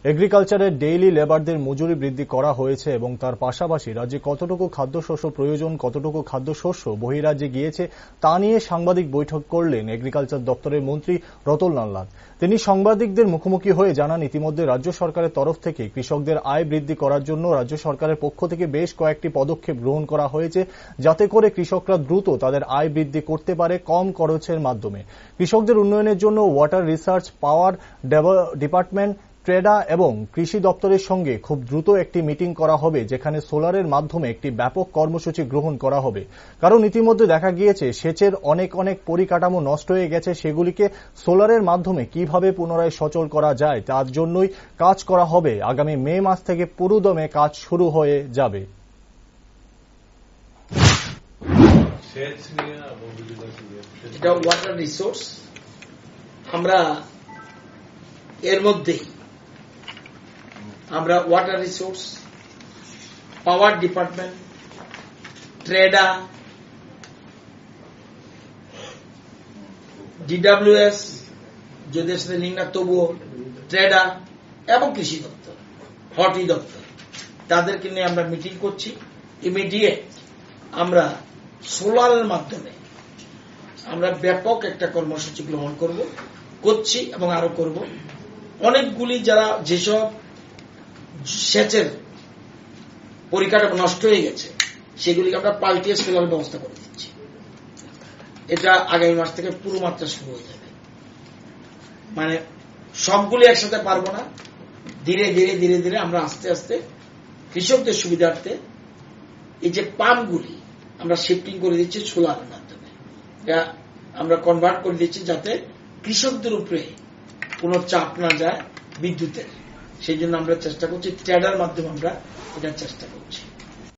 এগ্রিকালচারের daily লেবারদের মজুরি বৃদ্ধি করা হয়েছে এবং তার পাশাপাশি রাজ্যে কতটুকু খাদ্যশস্য প্রয়োজন, কতটুকু খাদ্যশস্য বহিরাজ্যে গিয়েছে তা নিয়ে সাংবাদিক বৈঠক করলেন এগ্রিকালচার দপ্তরের মন্ত্রী রতনলাল নাথ। তিনি সাংবাদিকদের মুখোমুখি হয়ে জানান, ইতিমধ্যে রাজ্য সরকারের তরফ থেকে কৃষকদের আয় বৃদ্ধি করার জন্য রাজ্য সরকারের পক্ষ থেকে বেশ কয়েকটি পদক্ষেপ গ্রহণ করা হয়েছে, যাতে করে কৃষকরা দ্রুত তাদের আয় বৃদ্ধি করতে পারে কম খরচের মাধ্যমে। কৃষকদের উন্নয়নের জন্য ওয়াটার রিসার্চ, পাওয়ার ডিপার্টমেন্ট, ট্রেডা এবং কৃষি দপ্তরের সঙ্গে খুব দ্রুত একটি মিটিং করা হবে, যেখানে সোলারের মাধ্যমে একটি ব্যাপক কর্মসূচি গ্রহণ করা হবে। কারণ ইতিমধ্যে দেখা গিয়েছে সেচের অনেক পরিকাঠামো নষ্ট হয়ে গেছে, সেগুলিকে সোলারের মাধ্যমে কিভাবে পুনরায় সচল করা যায় তার জন্যই কাজ করা হবে। আগামী মে মাস থেকে পুরোদমে কাজ শুরু হয়ে যাবে। এটা ওয়াটার রিসোর্স, আমরা এর মধ্যেই আমরা water resource, power department, TREDA, DWS যদি সাথে লিঙ্ক না তবুও ট্রেডা এবং কৃষি দপ্তর, হর্টি দপ্তর, তাদেরকে নিয়ে আমরা মিটিং করছি। ইমিডিয়েট আমরা সোলারের মাধ্যমে আমরা ব্যাপক একটা কর্মসূচি গ্রহণ করছি এবং আরো করব। অনেকগুলি যারা যেসব সেচের পরিকাঠামো নষ্ট হয়ে গেছে সেগুলিকে আমরা পাল্টিয়ে সোলার ব্যবস্থা করে দিচ্ছি। এটা আগামী মাস থেকে পুরো মাত্রা শুরু হয়ে যাবে। মানে সবগুলি একসাথে পারবো না, ধীরে ধীরে আমরা আস্তে আস্তে কৃষকদের সুবিধার্থে এই যে পাম্পগুলি আমরা শিফটিং করে দিচ্ছি সোলারের মাধ্যমে, এটা আমরা কনভার্ট করে দিচ্ছি যাতে কৃষকদের উপরে কোনো চাপ না যায় বিদ্যুতের। সেই জন্য আমরা চেষ্টা করছি, ট্রেডার মাধ্যমে আমরা এটা চেষ্টা করছি।